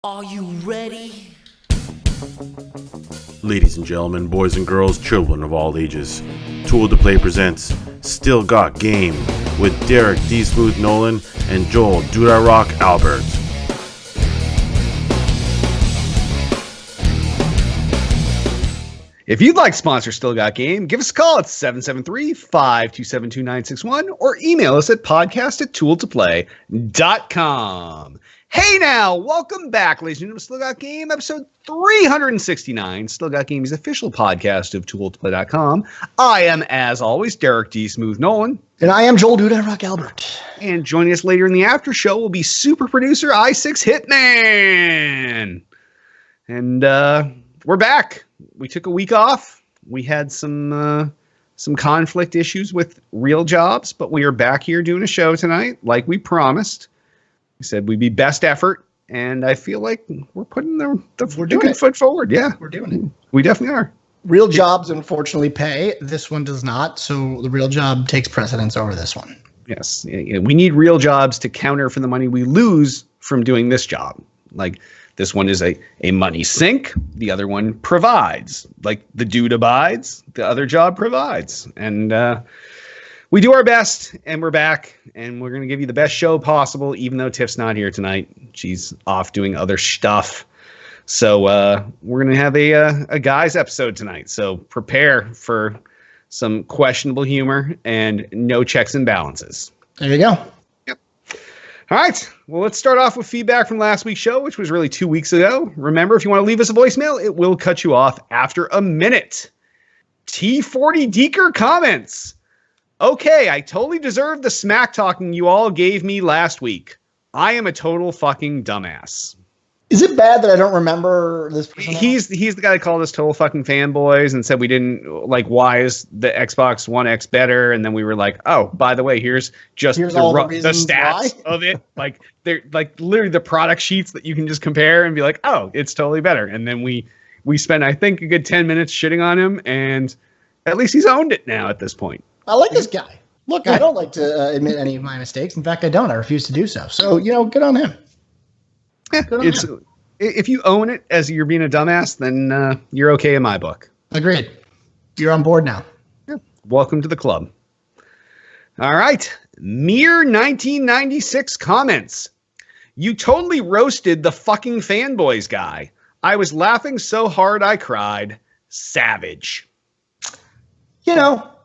Are you ready? Ladies and gentlemen, boys and girls, children of all ages, Tool to Play presents Still Got Game with Derek D. Smooth Nolan and Joel Duda Rock Albert. If you'd like to sponsor Still Got Game, give us a call at 773-527-2961 or email us at podcast@tooltoplay.com. Hey now, welcome back, ladies and gentlemen, to Still Got Game, episode 369. Still Got Game's official podcast of tooltoplay.com. I am, as always, Derek D. Smooth Nolan. And I am Joel Duda Rock Albert. And joining us later in the after show will be super producer I6 Hitman. And we're back. We took a week off. We had some conflict issues with real jobs, but we are back here doing a show tonight, like we promised. We said we'd be best effort, and I feel like we're putting the good foot forward. Yeah, we're doing it. We definitely are. Real jobs, unfortunately, pay. This one does not, so the real job takes precedence over this one. Yes, we need real jobs to counter for the money we lose from doing this job. Like, this one is a money sink. The other one provides. Like, the dude abides, the other job provides. And we do our best, and we're back, and we're going to give you the best show possible, even though Tiff's not here tonight. She's off doing other stuff. So we're going to have a guys episode tonight. So prepare for some questionable humor and no checks and balances. There you go. All right. Well, let's start off with feedback from last week's show, which was really 2 weeks ago. Remember, if you want to leave us a voicemail, it will cut you off after a minute. T40 Deeker comments. Okay, I totally deserve the smack talking you all gave me last week. I am a total fucking dumbass. Is it bad that I don't remember this person? He's the guy that called us total fucking fanboys and said we didn't, like, why is the Xbox One X better? And then we were like, oh, by the way, here's the stats of it. Like, they're like literally the product sheets that you can just compare and be like, oh, it's totally better. And then we spent, I think, a good 10 minutes shitting on him, and at least he's owned it now at this point. I like this guy. Look, I don't like to admit any of my mistakes. In fact, I don't. I refuse to do so. So, good on him. If you own it as you're being a dumbass, then you're okay in my book. Agreed. You're on board now. Yeah. Welcome to the club. All right. Mere 1996 comments. You totally roasted the fucking fanboys guy. I was laughing so hard I cried. Savage.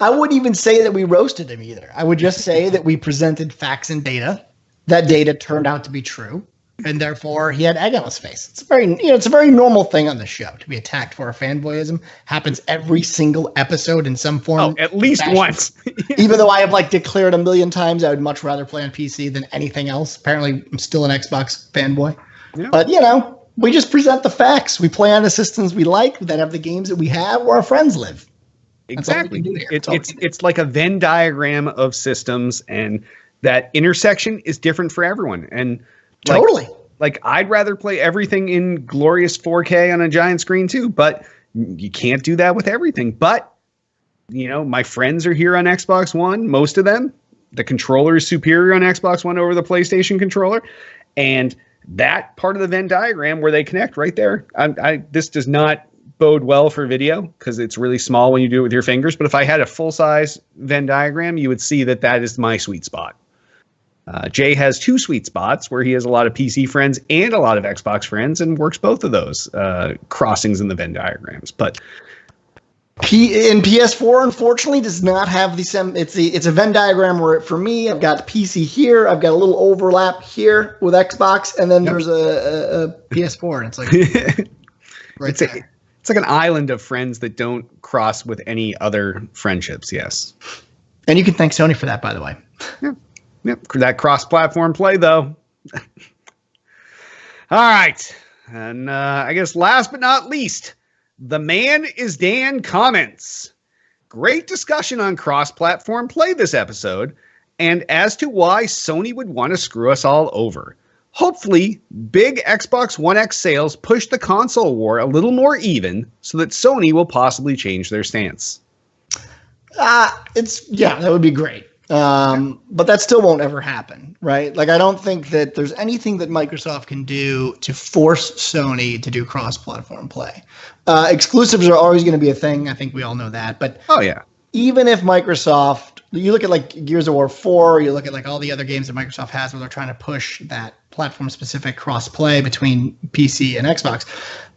I wouldn't even say that we roasted him either. I would just say that we presented facts and data. That data turned out to be true. And therefore, he had egg on his face. It's a very normal thing on the show to be attacked for our fanboyism. Happens every single episode in some form. Oh, at least once. Even though I have declared a million times I would much rather play on PC than anything else. Apparently, I'm still an Xbox fanboy. Yeah. But we just present the facts. We play on the systems we like that have the games that we have where our friends live. Exactly. It's like a Venn diagram of systems, and that intersection is different for everyone. And totally. Like, I'd rather play everything in glorious 4K on a giant screen too, but you can't do that with everything. But, my friends are here on Xbox One, most of them. The controller is superior on Xbox One over the PlayStation controller. And that part of the Venn diagram where they connect right there, this does not bode well for video because it's really small when you do it with your fingers. But if I had a full-size Venn diagram, you would see that is my sweet spot. Jay has two sweet spots where he has a lot of PC friends and a lot of Xbox friends and works both of those crossings in the Venn diagrams. But in PS4, unfortunately, does not have the same. It's a Venn diagram where, for me, I've got PC here, I've got a little overlap here with Xbox, and then there's a PS4, and it's like it's like an island of friends that don't cross with any other friendships. Yes, and you can thank Sony for that, by the way. Yeah. Yep, that cross-platform play, though. All right. And I guess last but not least, the man is Dan comments. Great discussion on cross-platform play this episode, and as to why Sony would want to screw us all over. Hopefully, big Xbox One X sales push the console war a little more even so that Sony will possibly change their stance. That would be great. But that still won't ever happen, right? Like, I don't think that there's anything that Microsoft can do to force Sony to do cross-platform play. Exclusives are always going to be a thing. I think we all know that. But Oh yeah. even if Microsoft, you look at like Gears of War 4, you look at like all the other games that Microsoft has where they're trying to push that platform-specific cross-play between PC and Xbox.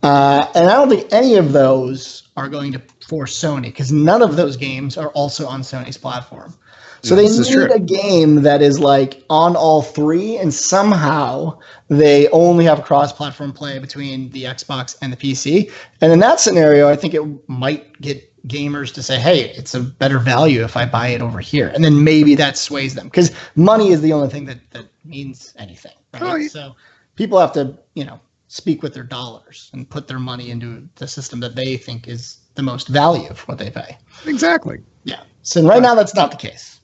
And I don't think any of those are going to force Sony because none of those games are also on Sony's platform. So they need a game that is like on all three, and somehow they only have cross-platform play between the Xbox and the PC. And in that scenario, I think it might get gamers to say, hey, it's a better value if I buy it over here. And then maybe that sways them because money is the only thing that means anything. Right? Oh, yeah. So people have to, speak with their dollars and put their money into the system that they think is the most value for what they pay. Exactly. Yeah. So right now, that's not the case.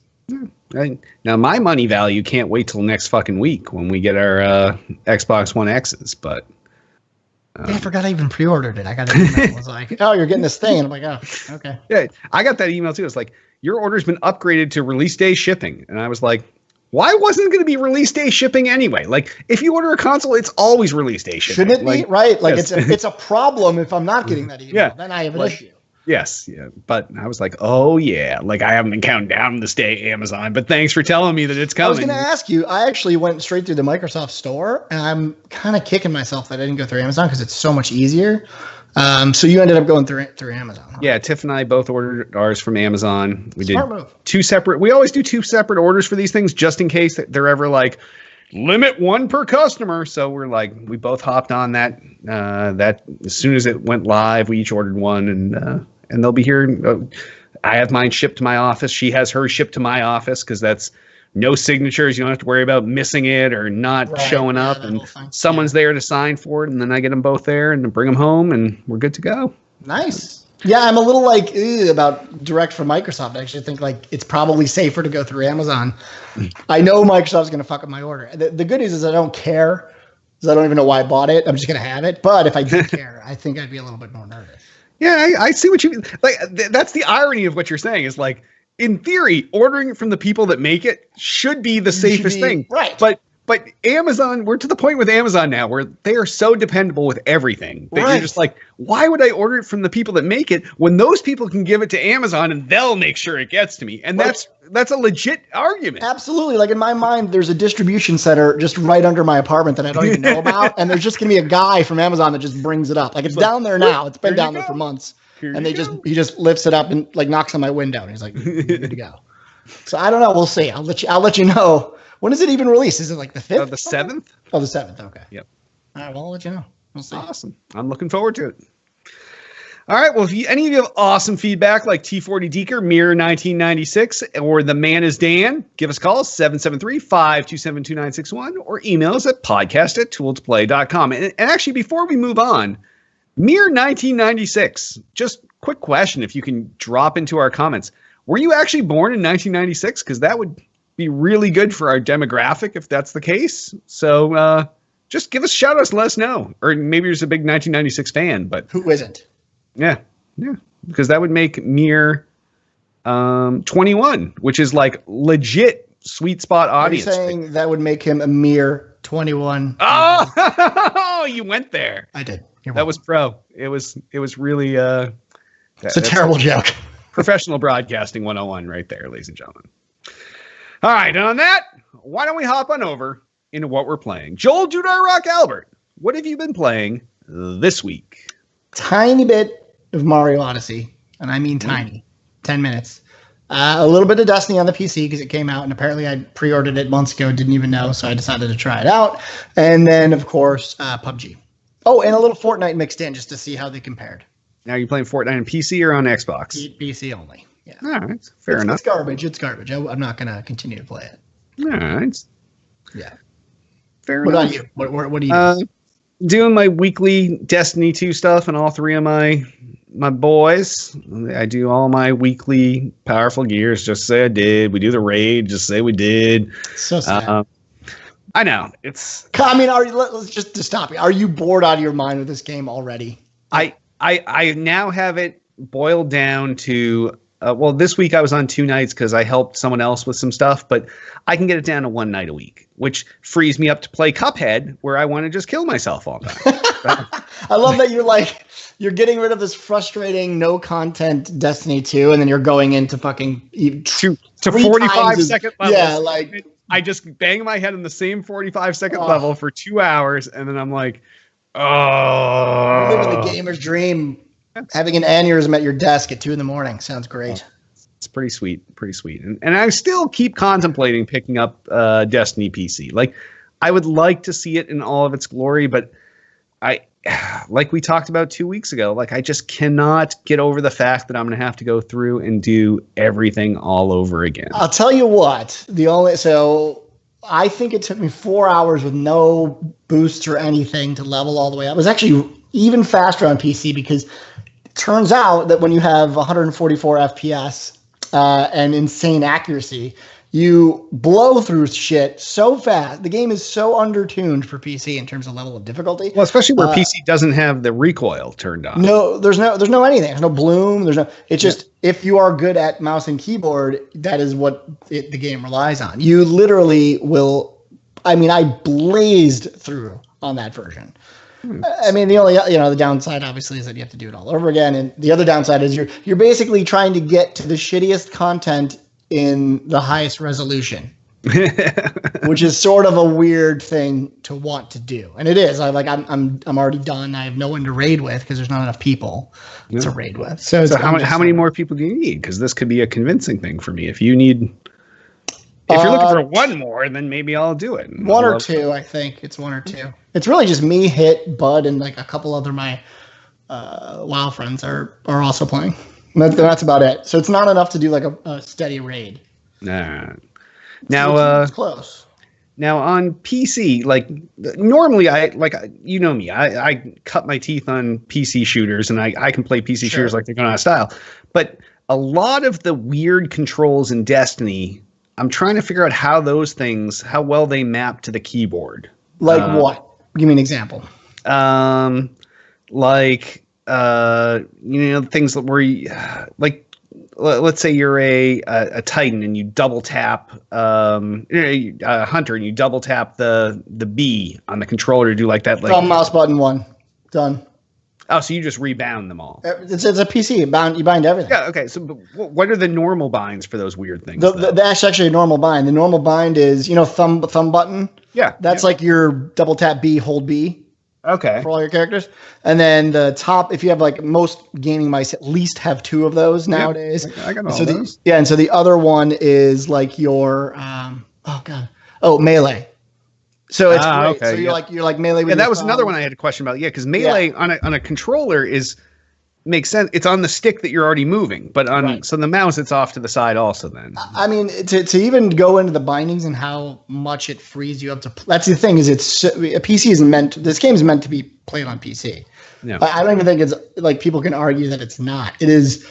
Right. Now my money value can't wait till next fucking week when we get our Xbox One X's. But Yeah, I forgot I even pre-ordered it. I got an email. It was like, oh, you're getting this thing. And I'm like, oh, okay. yeah, I got that email too. It's like, your order's been upgraded to release day shipping. And I was like, why wasn't it going to be release day shipping anyway? Like, if you order a console, it's always release day shipping. Shouldn't it be? Right. Like, yes. it's a problem if I'm not getting that email. Yeah. Then I have an Like, issue. Yes, yeah. But I was like, oh yeah, like I haven't been counting down this day, Amazon. But thanks for telling me that it's coming. I was going to ask you, I actually went straight through the Microsoft store, and I'm kind of kicking myself that I didn't go through Amazon because it's so much easier. So you ended up going through Amazon. Huh? Yeah, Tiff and I both ordered ours from Amazon. We Smart did move. two separate. We always do two separate orders for these things just in case that they're ever like limit one per customer. So we're like, we both hopped on that. That as soon as it went live, we each ordered one, and they'll be here. I have mine shipped to my office. She has hers shipped to my office because that's no signatures. You don't have to worry about missing it or not showing up. And someone's there to sign for it. And then I get them both there and bring them home and we're good to go. Nice. Yeah, I'm a little like about direct from Microsoft. I actually think like it's probably safer to go through Amazon. I know Microsoft's going to fuck up my order. The good news is I don't care because I don't even know why I bought it. I'm just going to have it. But if I did care, I think I'd be a little bit more nervous. Yeah, I see what you mean. Like, that's the irony of what you're saying is like, in theory, ordering it from the people that make it should be the safest thing. Right. But Amazon, we're to the point with Amazon now where they are so dependable with everything that you're just like, why would I order it from the people that make it when those people can give it to Amazon and they'll make sure it gets to me? And that's a legit argument. Absolutely. Like in my mind, there's a distribution center just right under my apartment that I don't even know about. And there's just going to be a guy from Amazon that just brings it up. Like it's down there now. It's been down there for months. And he just lifts it up and like knocks on my window and he's like, you're good to go. So I don't know. We'll see. I'll let you know. When is it even released? Is it like the 5th? The 7th? Oh, the 7th. Okay. Yep. All right. Well, I'll let you know. We'll see. Awesome. I'm looking forward to it. All right. Well, if any of you have awesome feedback like T40 Deeker, Mirror 1996, or The Man is Dan, give us a call, 773-527-2961, or email us at podcast@tooltoplay.com. And actually, before we move on, Mirror 1996, just quick question if you can drop into our comments. Were you actually born in 1996? Because that would be really good for our demographic if that's the case. So just give us shout outs and let us know. Or maybe you're just a big 1996 fan, but who isn't? Yeah. Because that would make Mir 21, which is like legit sweet spot audience. Are you saying that would make him a mere 21? Oh, you went there. I did. That was pro. It was really it's a terrible joke. Professional broadcasting 101 right there, ladies and gentlemen. All right, and on that, why don't we hop on over into what we're playing? Joel Dudar Rock Albert, what have you been playing this week? Tiny bit of Mario Odyssey, and I mean tiny. 10 minutes. A little bit of Destiny on the PC because it came out, and apparently I pre-ordered it months ago, didn't even know, so I decided to try it out. And then, of course, PUBG. Oh, and a little Fortnite mixed in just to see how they compared. Now, you're playing Fortnite on PC or on Xbox? PC only. Yeah. All right. Fair enough. It's garbage. It's garbage. I'm not going to continue to play it. All right. Yeah. Fair enough. enough. What about you? What are you doing? Doing my weekly Destiny 2 stuff and all three of my boys. I do all my weekly powerful gears. Just say I did. We do the raid. Just say we did. So sad. I know. It's. I mean, let's just to stop you. Are you bored out of your mind with this game already? I now have it boiled down to well, this week I was on 2 nights because I helped someone else with some stuff, but I can get it down to 1 night a week, which frees me up to play Cuphead, where I want to just kill myself all night. I love that you're getting rid of this frustrating no content Destiny 2, and then you're going into fucking to 45-second levels. Yeah, like I just bang my head in the same 45-second level for 2 hours, and then I'm like, oh. Living the gamer's dream. Having an aneurysm at your desk at 2 a.m. sounds great. It's pretty sweet, and I still keep contemplating picking up Destiny PC. Like, I would like to see it in all of its glory, but like we talked about 2 weeks ago, like I just cannot get over the fact that I'm going to have to go through and do everything all over again. I'll tell you what. So I think it took me 4 hours with no boosts or anything to level all the way up. It was actually even faster on PC because turns out that when you have 144 FPS and insane accuracy, you blow through shit so fast. The game is so undertuned for PC in terms of level of difficulty. Well, especially where PC doesn't have the recoil turned on. No, there's no anything. There's no bloom. It's just if you are good at mouse and keyboard, that is what the game relies on. You literally will. I mean, I blazed through on that version. I mean, the only the downside obviously is that you have to do it all over again, and the other downside is you're basically trying to get to the shittiest content in the highest resolution, which is sort of a weird thing to want to do, and it is. I'm already done. I have no one to raid with because there's not enough people to raid with. So how many more people do you need? Because this could be a convincing thing for me. If you're looking for one more, then maybe I'll do it. One or two, I think it's 1 or 2. It's really just me, Hit, Bud, and like a couple other my WoW friends are also playing. That's about it. So it's not enough to do like a steady raid. Nah. Now, it's close. Now on PC, like normally I cut my teeth on PC shooters, and I can play PC shooters like they're going out of style. But a lot of the weird controls in Destiny, I'm trying to figure out how well they map to the keyboard. Like what? Give me an example. Things where let's say you're a Titan and you double tap a hunter and you double tap the B on the controller to do like that. Thumb, mouse button 1. Done. Oh, so you just rebound them all. It's a PC. You bind everything. Yeah, okay. So what are the normal binds for those weird things? That's actually a normal bind. The normal bind is, thumb button. Yeah. That's like your double tap B, hold B. Okay. For all your characters. And then the top, if you have like most gaming mice at least have 2 of those nowadays. I got all those. And so the other one is like your, melee. So it's great. Okay, so you're like melee with that was another one I had a question about. Yeah, because melee on a controller makes sense. It's on the stick that you're already moving, but so the mouse it's off to the side also. Then I mean to even go into the bindings and how much it frees you up to. That's the thing is a PC isn't meant. This game is meant to be played on PC. Yeah. I don't even think it's like people can argue that it's not. It is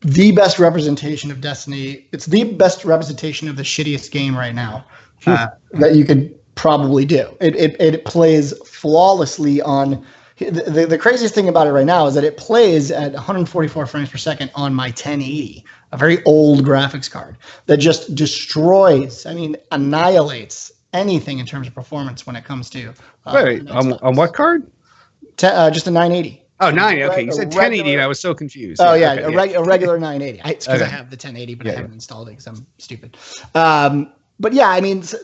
the best representation of Destiny. It's the best representation of the shittiest game right now that you could probably do. It plays flawlessly on. The craziest thing about it right now is that it plays at 144 frames per second on my 1080, a very old graphics card that just destroys, annihilates anything in terms of performance when it comes to. Wait, on what card? Just a 980. Oh, 9. Okay, you said 1080, and I was so confused. Oh yeah, okay, a regular 980. It's because I have the 1080, but I haven't installed it because I'm stupid. But yeah,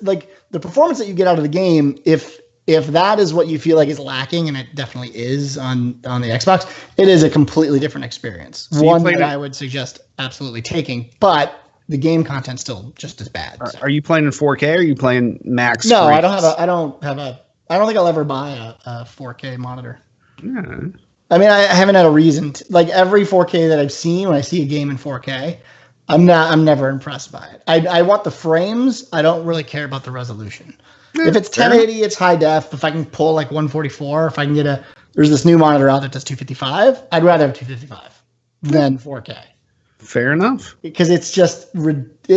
like the performance that you get out of the game, if that is what you feel like is lacking, and it definitely is on the Xbox, it is a completely different experience. So one that I would suggest absolutely taking, but the game content's still just as bad. Are you playing in 4K? Or are you playing max? No, I don't think I'll ever buy a 4K monitor. Yeah. I haven't had a reason to, like every 4K that I've seen. When I see a game in 4K, I'm never impressed by it. I want the frames. I don't really care about the resolution. If it's 1080, it's high def. If I can pull like 144, if I can get there's this new monitor out that does 255. I'd rather have 255 than 4K. Fair enough. Because it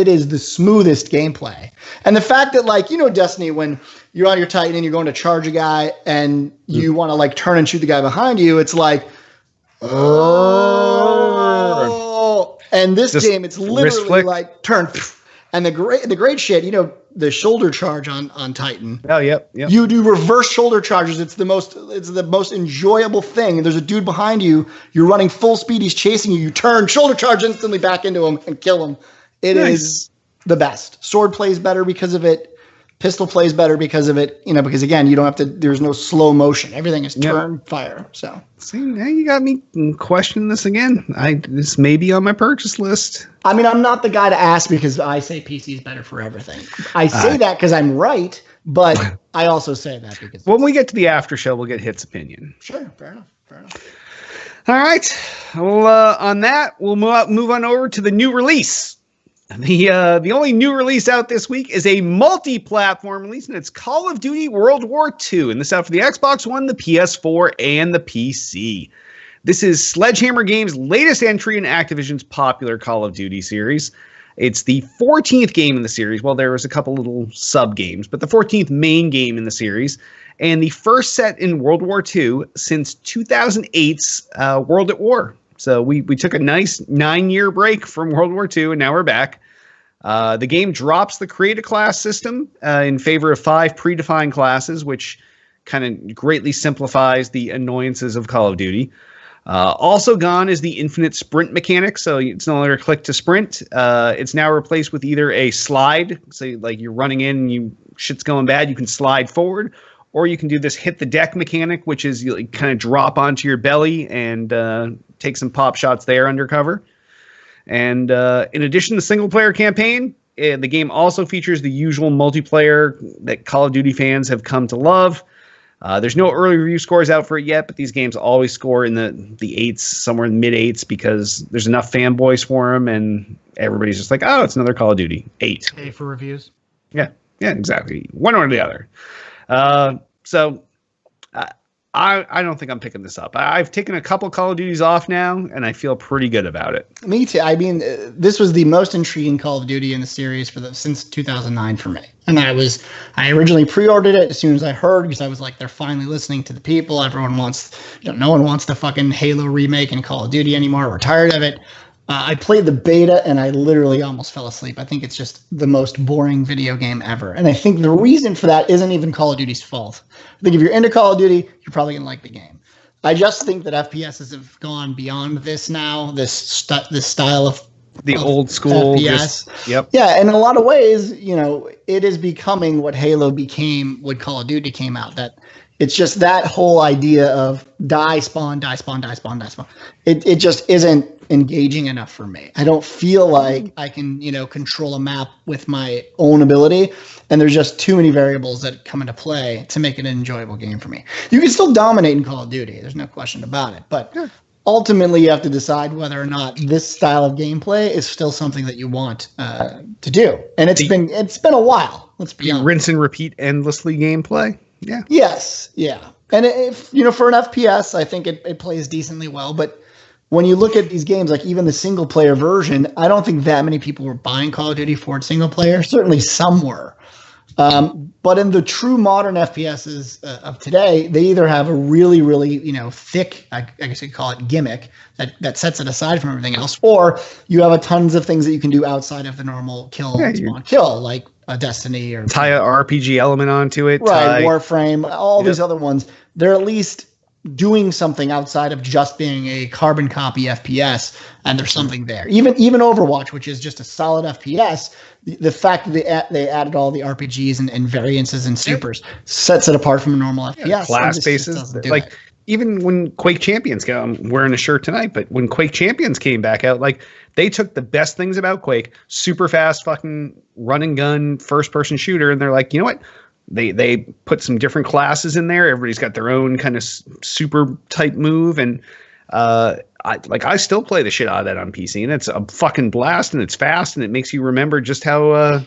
is the smoothest gameplay. And the fact that Destiny, when you're on your Titan and you're going to charge a guy and you want to like turn and shoot the guy behind you, it's like, oh, And this Just game, it's wrist literally flick? like turn. And the great shit, the shoulder charge on Titan. Oh, yep. You do reverse shoulder charges. It's the most enjoyable thing. There's a dude behind you. You're running full speed. He's chasing you. You turn, shoulder charge instantly back into him and kill him. It is the best. Sword plays better because of it. Pistol plays better because of it. Because again, you don't have to. There's no slow motion. Everything is turn fire. So see, now you got me questioning this again. This may be on my purchase list. I mean, I'm not the guy to ask because I say PC is better for everything. I say that because I'm right, but I also say that because when we get to the after show, we'll get Hit's opinion. Sure, fair enough. All right. Well, on that, we'll move on over to the new release. The only new release out this week is a multi-platform release, and it's Call of Duty World War II. And this is out for the Xbox One, the PS4, and the PC. This is Sledgehammer Games' latest entry in Activision's popular Call of Duty series. It's the 14th game in the series. Well, there was a couple little sub-games, but the 14th main game in the series. And the first set in World War II since 2008's World at War. So we took a nice 9-year break from World War II, and now we're back. The game drops the create a class system in favor of 5 predefined classes, which kind of greatly simplifies the annoyances of Call of Duty. Also gone is the infinite sprint mechanic, so it's no longer click to sprint. It's now replaced with either a slide, so like you're running in and shit's going bad, you can slide forward, or you can do this hit the deck mechanic, which is you kind of drop onto your belly and take some pop shots there undercover. And in addition to the single-player campaign, the game also features the usual multiplayer that Call of Duty fans have come to love. There's no early review scores out for it yet, but these games always score in the 8s, somewhere in the mid-8s, because there's enough fanboys for them, and everybody's just like, oh, it's another Call of Duty. 8. Pay for reviews. Yeah, exactly. One or the other. So I don't think I'm picking this up. I've taken a couple Call of Duties off now, and I feel pretty good about it. Me too. I mean, this was the most intriguing Call of Duty in the series since 2009 for me. And I originally pre-ordered it as soon as I heard, because I was like, they're finally listening to the people. Everyone wants, no one wants the fucking Halo remake in Call of Duty anymore. We're tired of it. I played the beta and I literally almost fell asleep. I think it's just the most boring video game ever. And I think the reason for that isn't even Call of Duty's fault. I think if you're into Call of Duty, you're probably going to like the game. I just think that FPSs have gone beyond this now, this style of the old school FPS. Yep. Yeah, and in a lot of ways, it is becoming what Halo became when Call of Duty came out. That it's just that whole idea of die, spawn, die, spawn, die, spawn, die, spawn. It just isn't engaging enough for me. I don't feel like I can, control a map with my own ability, and there's just too many variables that come into play to make it an enjoyable game for me. You can still dominate in Call of Duty. There's no question about it, but ultimately you have to decide whether or not this style of gameplay is still something that you want to do. And it's been a while. Let's be honest. Rinse and repeat endlessly gameplay. Yeah. Yes. Yeah. And if for an FPS, I think it plays decently well. But when you look at these games, like even the single player version, I don't think that many people were buying Call of Duty for its single player. Certainly some were. But in the true modern FPSs of today, they either have a really, really, thick, I guess you could call it gimmick that sets it aside from everything else, or you have tons of things that you can do outside of the normal kill, like a Destiny or tie a RPG element onto it. Right, Warframe, all these other ones. They're at least doing something outside of just being a carbon copy FPS, and there's something there. Even Overwatch, which is just a solid FPS, the fact that they added all the RPGs and variances and supers sets it apart from a normal FPS. Class bases, like even when Quake Champions came, I'm wearing a shirt tonight, but when Quake Champions came back out, like they took the best things about Quake, super fast fucking run and gun first person shooter, and they're like, you know what? They put some different classes in there. Everybody's got their own kind of super type move, and I still play the shit out of that on PC, and it's a fucking blast, and it's fast, and it makes you remember just how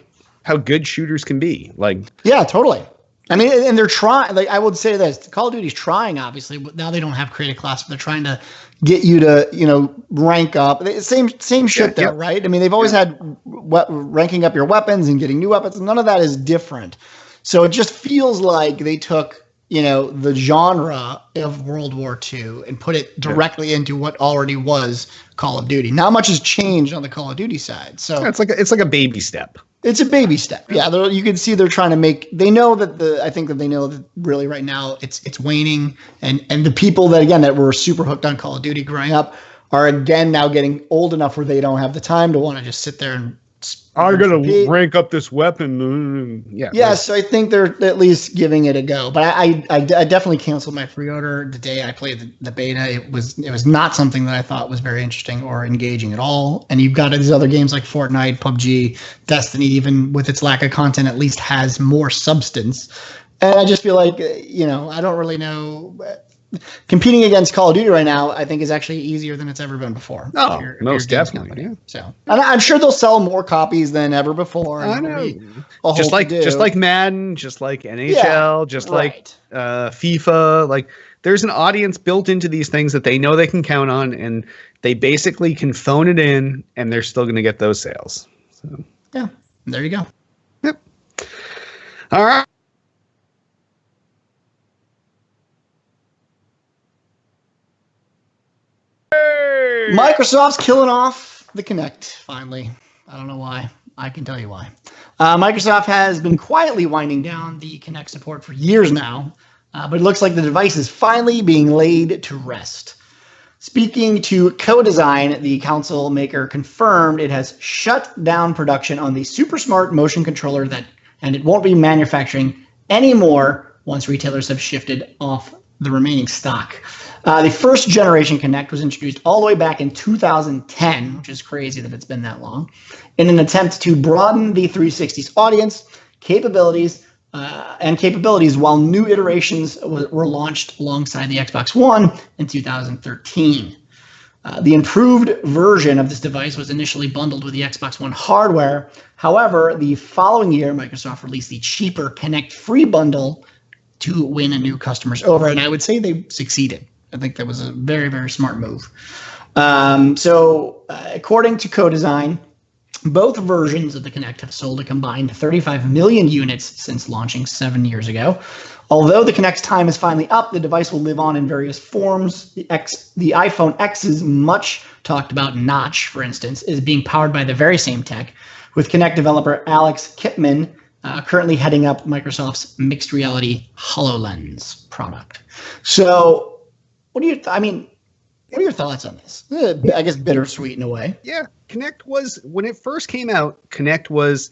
good shooters can be. Like, yeah, totally. I mean, and they're trying. Like, I would say this: Call of Duty's trying, obviously, but now they don't have create a class, but they're trying to get you to rank up. Same shit there, right? I mean, they've always had ranking up your weapons and getting new weapons. None of that is different. So it just feels like they took the genre of World War II and put it directly into what already was Call of Duty. Not much has changed on the Call of Duty side. So it's like a baby step. It's a baby step. Yeah, you can see they're trying to make. They know that I think that they know that really right now it's waning, and the people that were super hooked on Call of Duty growing up are again now getting old enough where they don't have the time to want to just sit there and. I'm gonna rank up this weapon. Yeah. So I think they're at least giving it a go. But I definitely canceled my pre-order the day I played the beta. It was not something that I thought was very interesting or engaging at all. And you've got these other games like Fortnite, PUBG, Destiny, even with its lack of content, at least has more substance. And I just feel like I don't really know. Competing against Call of Duty right now, I think, is actually easier than it's ever been before. Oh, most definitely. Yeah. So, and I'm sure they'll sell more copies than ever before. I know. Just like Madden, just like NHL, just like FIFA. Like, there's an audience built into these things that they know they can count on, and they basically can phone it in, and they're still going to get those sales. So, yeah, there you go. Yep. All right. Microsoft's killing off the Kinect, finally. I don't know why. I can tell you why. Microsoft has been quietly winding down the Kinect support for years now, but it looks like the device is finally being laid to rest. Speaking to Co-Design, the console maker confirmed it has shut down production on the super smart motion controller and it won't be manufacturing anymore once retailers have shifted off the remaining stock. The first generation Kinect was introduced all the way back in 2010, which is crazy that it's been that long, in an attempt to broaden the 360's audience, capabilities, while new iterations were launched alongside the Xbox One in 2013. The improved version of this device was initially bundled with the Xbox One hardware. However, the following year, Microsoft released the cheaper Kinect Free bundle to win new customers over, and I would say they succeeded. I think that was a very, very smart move. According to Co-Design, both versions of the Kinect have sold a combined 35 million units since launching 7 years ago. Although the Kinect's time is finally up, the device will live on in various forms. The iPhone X's much talked about Notch, for instance, is being powered by the very same tech, with Kinect developer Alex Kipman currently heading up Microsoft's mixed reality HoloLens product. So, what are your thoughts on this? I guess bittersweet in a way. Yeah, Kinect was, when it first came out, Kinect was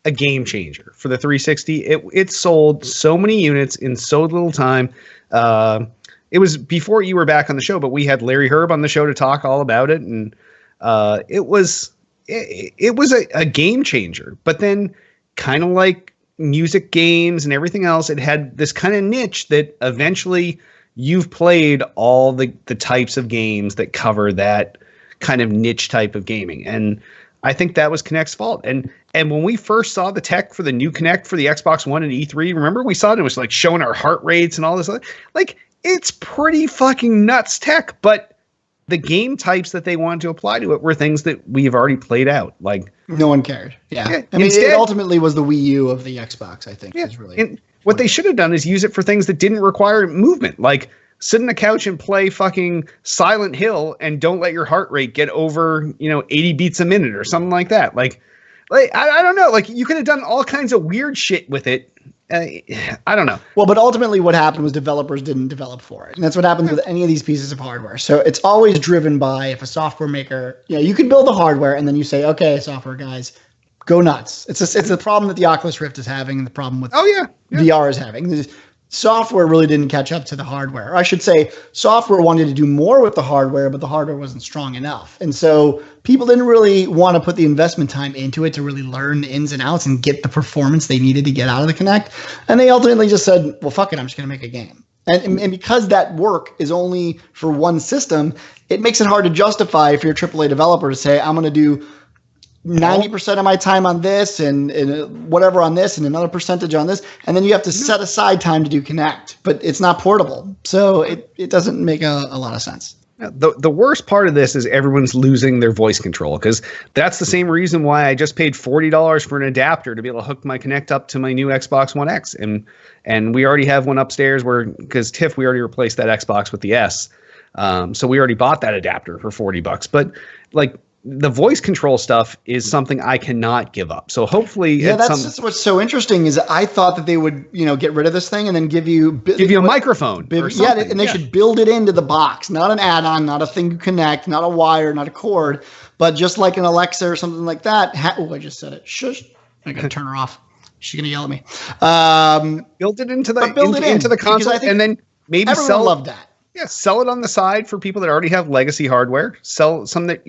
a game changer for the 360. It sold so many units in so little time. It was before you were back on the show, but we had Larry Herb on the show to talk all about it, and it was a game changer. But then, kind of like music games and everything else, it had this kind of niche that eventually you've played all the types of games that cover that kind of niche type of gaming. And I think that was Kinect's fault. And when we first saw the tech for the new Kinect for the Xbox One and E3, remember we saw it was like showing our heart rates and all this other, like, it's pretty fucking nuts tech, but the game types that they wanted to apply to it were things that we've already played out. Like, no one cared. Yeah. I mean, it ultimately was the Wii U of the Xbox, I think. Yeah. And what they should have done is use it for things that didn't require movement, like sit on a couch and play fucking Silent Hill and don't let your heart rate get over, 80 beats a minute or something like that. Like I don't know. Like, you could have done all kinds of weird shit with it. I don't know. Well, but ultimately what happened was developers didn't develop for it. And that's what happens with any of these pieces of hardware. So it's always driven by, if a software maker, you can build the hardware and then you say, okay, software guys, go nuts. It's the problem that the Oculus Rift is having, and the problem with VR is having. Software really didn't catch up to the hardware. Or I should say, software wanted to do more with the hardware, but the hardware wasn't strong enough. And so people didn't really want to put the investment time into it to really learn the ins and outs and get the performance they needed to get out of the Kinect. And they ultimately just said, well, fuck it, I'm just going to make a game. And because that work is only for one system, it makes it hard to justify if you're a AAA developer to say, I'm going to do 90% of my time on this and whatever on this and another percentage on this. And then you have to set aside time to do Kinect, but it's not portable. So it doesn't make a lot of sense. The worst part of this is everyone's losing their voice control, because that's the same reason why I just paid $40 for an adapter to be able to hook my Kinect up to my new Xbox One X, and we already have one upstairs because Tiff, we already replaced that Xbox with the S, so we already bought that adapter for $40. But like, the voice control stuff is something I cannot give up. So hopefully, that's just what's so interesting is I thought that they would, get rid of this thing and then give you a microphone. And they should build it into the box, not an add-on, not a thing you connect, not a wire, not a cord, but just like an Alexa or something like that. I just said it. Shush! I gotta turn her off. She's gonna yell at me. Build it into the console, and then maybe love that. Yeah, sell it on the side for people that already have legacy hardware. Sell some that,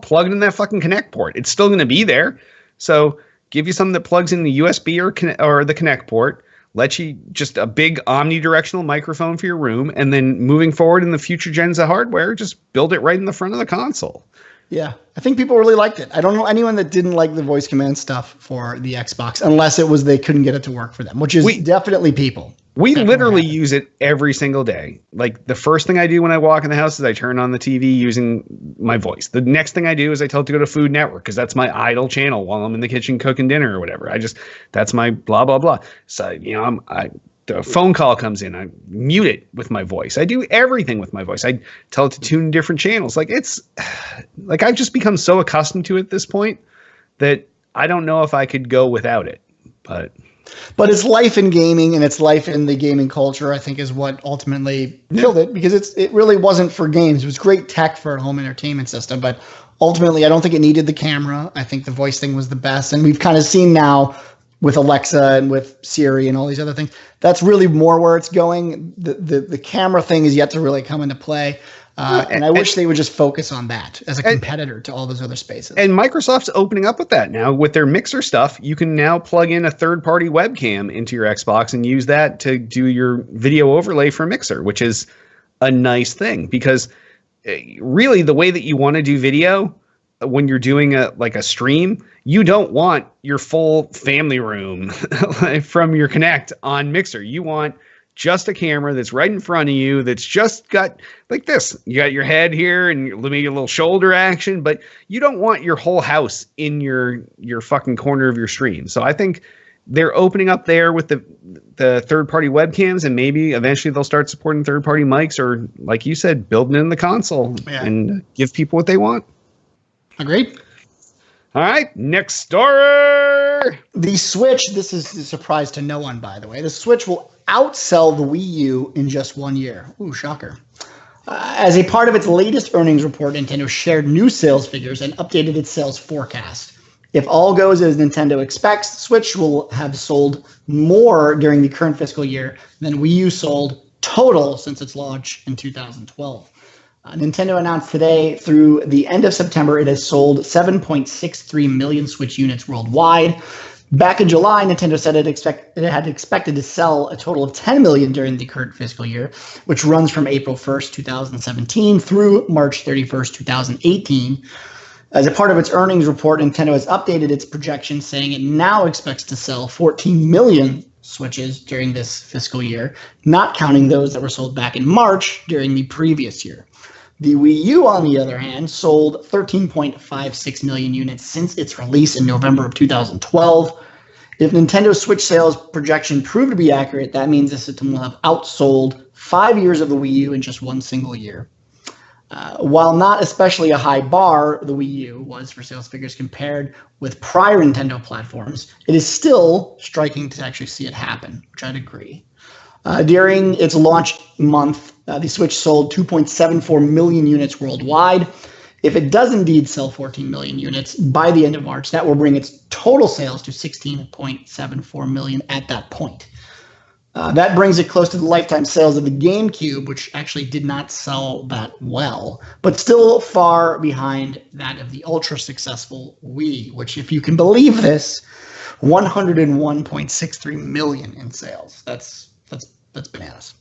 plug it in that fucking Kinect port. It's still going to be there. So give you something that plugs in the USB or the Kinect port. Let you just a big omnidirectional microphone for your room. And then moving forward in the future gens of hardware, just build it right in the front of the console. Yeah, I think people really liked it. I don't know anyone that didn't like the voice command stuff for the Xbox, unless it was they couldn't get it to work for them, which is definitely people. We literally use it every single day. Like, the first thing I do when I walk in the house is I turn on the TV using my voice. The next thing I do is I tell it to go to Food Network, because that's my idle channel while I'm in the kitchen cooking dinner or whatever. That's my blah, blah, blah. So, the phone call comes in, I mute it with my voice. I do everything with my voice. I tell it to tune different channels. Like, it's like, I've just become so accustomed to it at this point that I don't know if I could go without it, But it's life in gaming, and it's life in the gaming culture, I think, is what ultimately killed it, because it really wasn't for games. It was great tech for a home entertainment system, but ultimately I don't think it needed the camera. I think the voice thing was the best. And we've kind of seen now with Alexa and with Siri and all these other things, that's really more where it's going. The camera thing is yet to really come into play. And I wish they would just focus on that as a competitor to all those other spaces. And Microsoft's opening up with that now. With their Mixer stuff, you can now plug in a third-party webcam into your Xbox and use that to do your video overlay for Mixer, which is a nice thing, because really the way that you want to do video when you're doing a stream, you don't want your full family room from your Kinect on Mixer. You want just a camera that's right in front of you, that's just got like this. You got your head here and maybe a little shoulder action, but you don't want your whole house in your fucking corner of your stream. So I think they're opening up there with the third-party webcams, and maybe eventually they'll start supporting third-party mics, or like you said, building in the console and give people what they want. Agreed. All right, next story. The Switch, this is a surprise to no one, by the way. The Switch will outsell the Wii U in just 1 year. Ooh, shocker. As a part of its latest earnings report, Nintendo shared new sales figures and updated its sales forecast. If all goes as Nintendo expects, the Switch will have sold more during the current fiscal year than Wii U sold total since its launch in 2012. Nintendo announced today through the end of September, it has sold 7.63 million Switch units worldwide. Back in July, Nintendo said it had expected to sell a total of 10 million during the current fiscal year, which runs from April 1st, 2017 through March 31st, 2018. As a part of its earnings report, Nintendo has updated its projections, saying it now expects to sell 14 million Switches during this fiscal year, not counting those that were sold back in March during the previous year. The Wii U, on the other hand, sold 13.56 million units since its release in November of 2012. If Nintendo Switch sales projection prove to be accurate, that means the system will have outsold 5 years of the Wii U in just one single year. While not especially a high bar, the Wii U was for sales figures compared with prior Nintendo platforms, it is still striking to actually see it happen, which I'd agree. During its launch month, the Switch sold 2.74 million units worldwide. If it does indeed sell 14 million units by the end of March, that will bring its total sales to 16.74 million at that point. That brings it close to the lifetime sales of the GameCube, which actually did not sell that well, but still far behind that of the ultra-successful Wii, which, if you can believe this, 101.63 million in sales. That's bananas.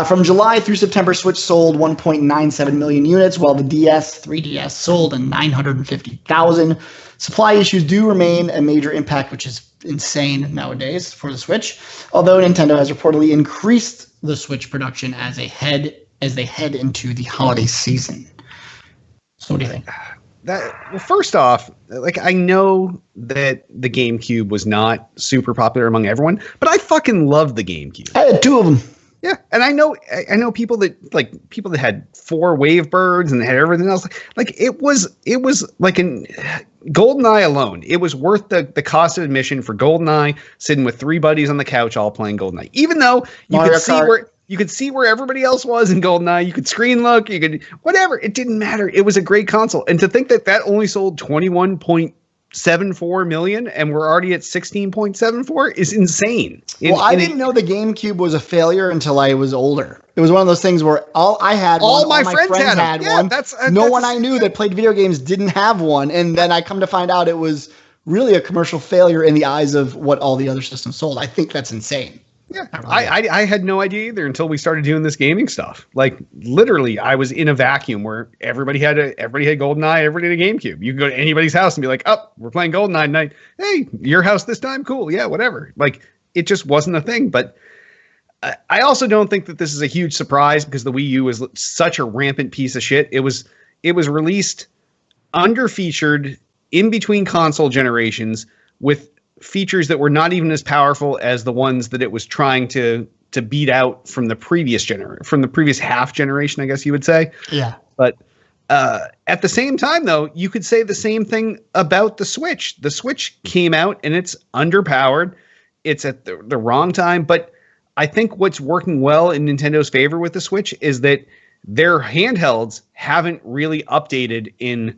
From July through September, Switch sold 1.97 million units, while the 3DS sold 950,000. Supply issues do remain a major impact, which is insane nowadays for the Switch, although Nintendo has reportedly increased the Switch production as a head as they head into the holiday season. So what do you think? Well, first off, like, I know that the GameCube was not super popular among everyone, but I fucking loved the GameCube. I had 2 of them. Yeah, and I know people that had 4 Wavebirds and they had everything else. Like it was like in GoldenEye alone, it was worth the cost of admission for GoldenEye, sitting with 3 buddies on the couch all playing GoldenEye. Even though you could see where everybody else was in GoldenEye, you could screen look, you could whatever. It didn't matter. It was a great console, and to think that only sold 21.74 million and we're already at 16.74 is insane. I didn't know the GameCube was a failure until I was older. It was one of those things where all my friends had one. No one I knew that played video games didn't have one. And then I come to find out it was really a commercial failure in the eyes of what all the other systems sold. I think that's insane. Yeah, I had no idea either until we started doing this gaming stuff. Like literally, I was in a vacuum where everybody had GoldenEye, everybody had a GameCube. You could go to anybody's house and be like, "Oh, we're playing GoldenEye tonight. Hey, your house this time? Cool, yeah, whatever." Like it just wasn't a thing. But I also don't think that this is a huge surprise because the Wii U was such a rampant piece of shit. It was released under-featured in between console generations with features that were not even as powerful as the ones that it was trying to beat out from the previous half generation, I guess you would say. Yeah. But at the same time, though, you could say the same thing about the Switch. The Switch came out and it's underpowered. It's at the wrong time. But I think what's working well in Nintendo's favor with the Switch is that their handhelds haven't really updated in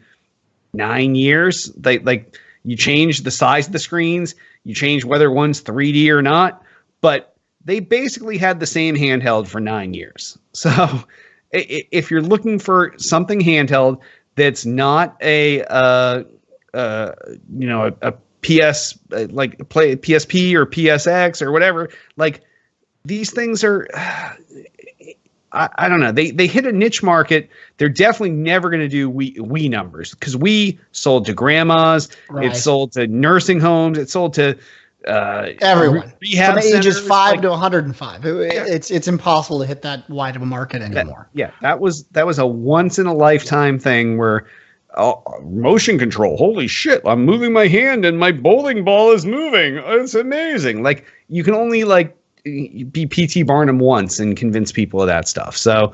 9 years. You change the size of the screens, you change whether one's 3D or not, but they basically had the same handheld for 9 years. So if you're looking for something handheld that's not a PS like play PSP or PSX or whatever, like these things are I don't know. They hit a niche market. They're definitely never going to do Wii numbers because Wii sold to grandmas. Right. It sold to nursing homes. It sold to everyone rehab from ages 5 to 105. It's impossible to hit that wide of a market anymore. That was a once in a lifetime thing where motion control. Holy shit! I'm moving my hand and my bowling ball is moving. It's amazing. Like you can only be P.T. Barnum once and convince people of that stuff. So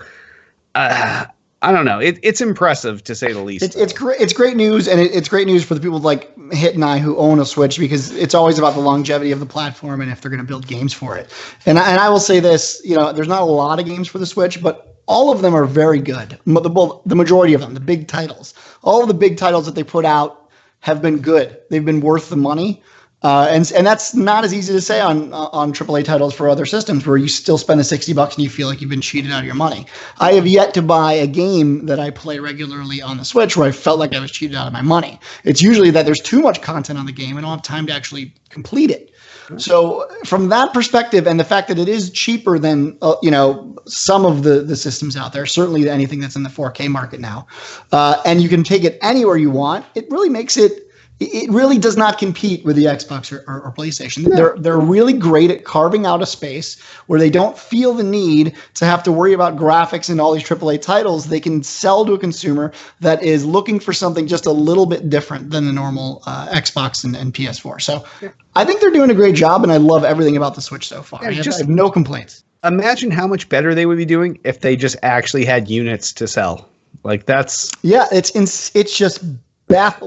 I don't know. It's impressive to say the least. It's great news, and it's great news for the people like Hit and I who own a Switch because it's always about the longevity of the platform and if they're going to build games for it. And I will say this, there's not a lot of games for the Switch, but all of them are very good. The majority of them, the big titles, all of the big titles that they put out have been good. They've been worth the money. And that's not as easy to say on AAA titles for other systems where you still spend the $60 and you feel like you've been cheated out of your money. I have yet to buy a game that I play regularly on the Switch where I felt like I was cheated out of my money. It's usually that there's too much content on the game and I don't have time to actually complete it. So from that perspective and the fact that it is cheaper than some of the systems out there, certainly anything that's in the 4K market now, and you can take it anywhere you want, it really makes it. It really does not compete with the Xbox or PlayStation. No. They're really great at carving out a space where they don't feel the need to have to worry about graphics and all these AAA titles. They can sell to a consumer that is looking for something just a little bit different than the normal Xbox and PS4. So I think they're doing a great job, and I love everything about the Switch so far. I have no complaints. Imagine how much better they would be doing if they just actually had units to sell. Like that's it's just.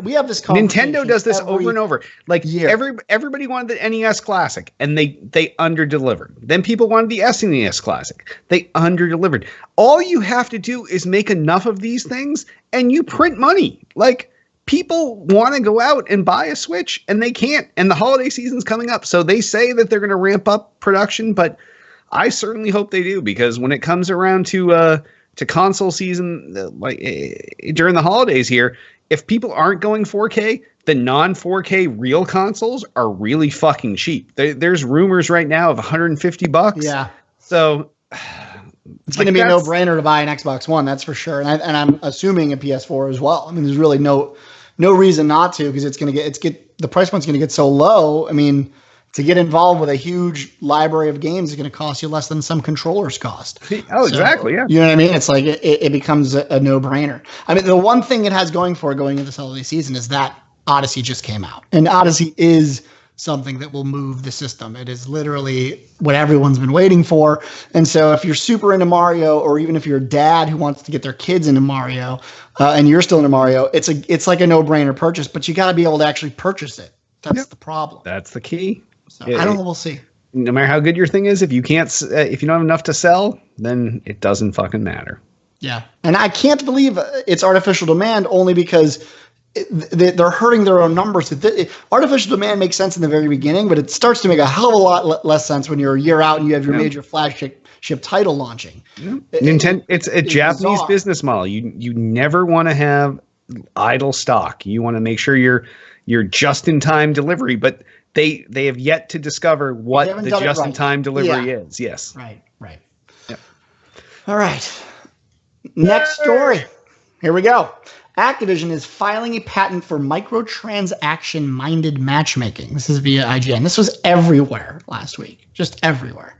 We have this Nintendo does this over and over. Like everybody wanted the NES Classic and they under-delivered. Then people wanted the SNES Classic. They under-delivered. All you have to do is make enough of these things and you print money. Like people want to go out and buy a Switch and they can't. And the holiday season's coming up. So they say that they're going to ramp up production, but I certainly hope they do because when it comes around to console season, during the holidays here, if people aren't going 4K, the non-4K real consoles are really fucking cheap. There's rumors right now of $150. Yeah. So it's going to be a no-brainer to buy an Xbox One, that's for sure. And I'm assuming a PS4 as well. I mean, there's really no reason not to because the price point's going to get so low. I mean, To get involved with a huge library of games is going to cost you less than some controllers cost. Oh, exactly. Yeah. You know what I mean? It's like it becomes a no-brainer. I mean, the one thing it has going into this holiday season is that Odyssey just came out. And Odyssey is something that will move the system. It is literally what everyone's been waiting for. And so if you're super into Mario, or even if you're a dad who wants to get their kids into Mario, and you're still into Mario, it's like a no-brainer purchase, but you got to be able to actually purchase it. That's the problem. That's the key. So I don't know. We'll see. No matter how good your thing is, if you don't have enough to sell, then it doesn't fucking matter. Yeah. And I can't believe it's artificial demand only because they're hurting their own numbers. Artificial demand makes sense in the very beginning, but it starts to make a hell of a lot less sense when you're a year out and you have your major flagship title launching. Yeah. Nintendo, it's a Japanese business model. You never want to have idle stock. You want to make sure you're just in time delivery, but they have yet to discover what the just in time delivery is. Yes. Right. Yep. All right. Next story. Here we go. Activision is filing a patent for microtransaction-minded matchmaking. This is via IGN. This was everywhere last week, just everywhere.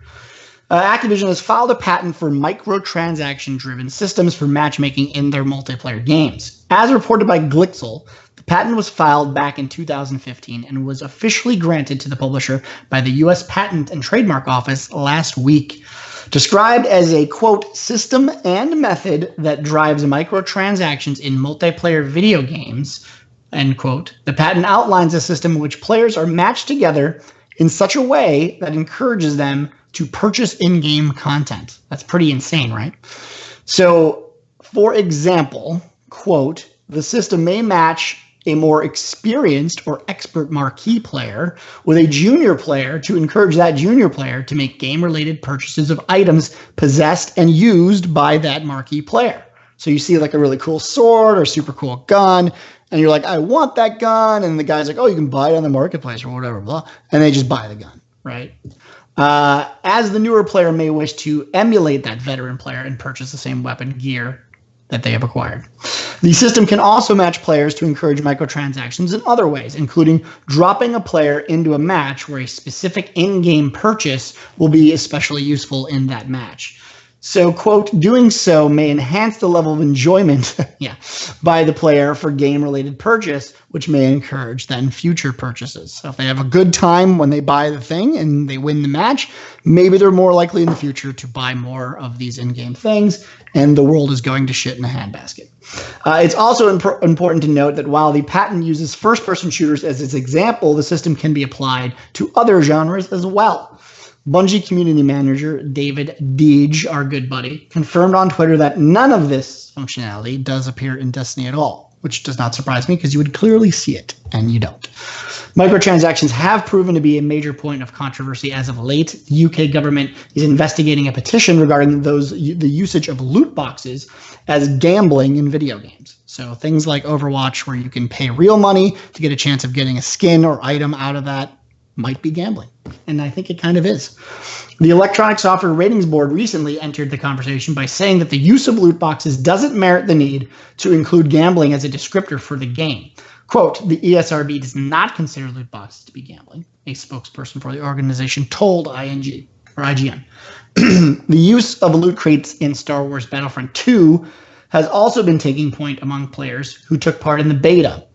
Activision has filed a patent for microtransaction-driven systems for matchmaking in their multiplayer games. As reported by Glixel, the patent was filed back in 2015 and was officially granted to the publisher by the U.S. Patent and Trademark Office last week. Described as a, quote, system and method that drives microtransactions in multiplayer video games, end quote, the patent outlines a system in which players are matched together in such a way that encourages them to purchase in-game content. That's pretty insane, right? So, for example, quote, the system may match a more experienced or expert marquee player with a junior player to encourage that junior player to make game-related purchases of items possessed and used by that marquee player. So you see like a really cool sword or super cool gun, and you're like, I want that gun. And the guy's like, oh, you can buy it on the marketplace or whatever, blah. And they just buy the gun, right? As the newer player may wish to emulate that veteran player and purchase the same weapon gear that they have acquired. The system can also match players to encourage microtransactions in other ways, including dropping a player into a match where a specific in-game purchase will be especially useful in that match. So, quote, doing so may enhance the level of enjoyment by the player for game-related purchase, which may encourage then future purchases. So if they have a good time when they buy the thing and they win the match, maybe they're more likely in the future to buy more of these in-game things, and the world is going to shit in a handbasket. It's also important to note that while the patent uses first-person shooters as its example, the system can be applied to other genres as well. Bungie community manager David Deege, our good buddy, confirmed on Twitter that none of this functionality does appear in Destiny at all, which does not surprise me because you would clearly see it, and you don't. Microtransactions have proven to be a major point of controversy as of late. The UK government is investigating a petition regarding the usage of loot boxes as gambling in video games. So things like Overwatch, where you can pay real money to get a chance of getting a skin or item out of that, might be gambling. And I think it kind of is. The Electronic Software Ratings Board recently entered the conversation by saying that the use of loot boxes doesn't merit the need to include gambling as a descriptor for the game. Quote, the ESRB does not consider loot boxes to be gambling, a spokesperson for the organization told IGN. The use of loot crates in Star Wars Battlefront 2 has also been taking point among players who took part in the beta.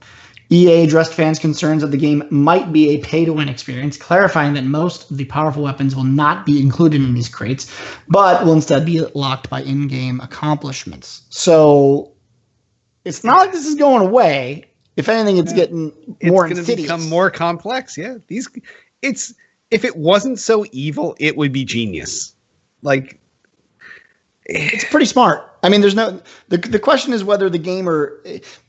EA addressed fans' concerns that the game might be a pay-to-win experience, clarifying that most of the powerful weapons will not be included in these crates, but will instead be locked by in-game accomplishments. So it's not like this is going away. If anything, it's getting more insidious. It's going to become more complex. Yeah, if it wasn't so evil, it would be genius. Like, it's pretty smart. I mean, there's no the question is whether the gamer.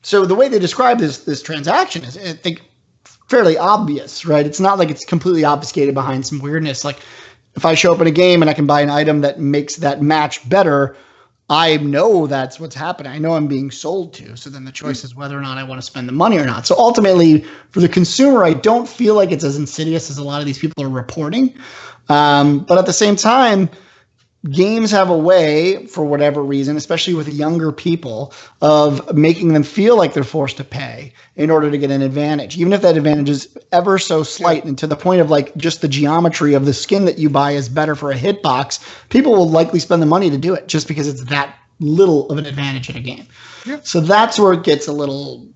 So the way they describe this transaction is, I think, fairly obvious, right? It's not like it's completely obfuscated behind some weirdness. Like, if I show up in a game and I can buy an item that makes that match better, I know that's what's happening. I know I'm being sold to. So then the choice is whether or not I want to spend the money or not. So ultimately, for the consumer, I don't feel like it's as insidious as a lot of these people are reporting. But at the same time, games have a way, for whatever reason, especially with younger people, of making them feel like they're forced to pay in order to get an advantage, even if that advantage is ever so slight, and to the point of like just the geometry of the skin that you buy is better for a hitbox. People will likely spend the money to do it just because it's that little of an advantage in a game. Yeah. So that's where it gets a little.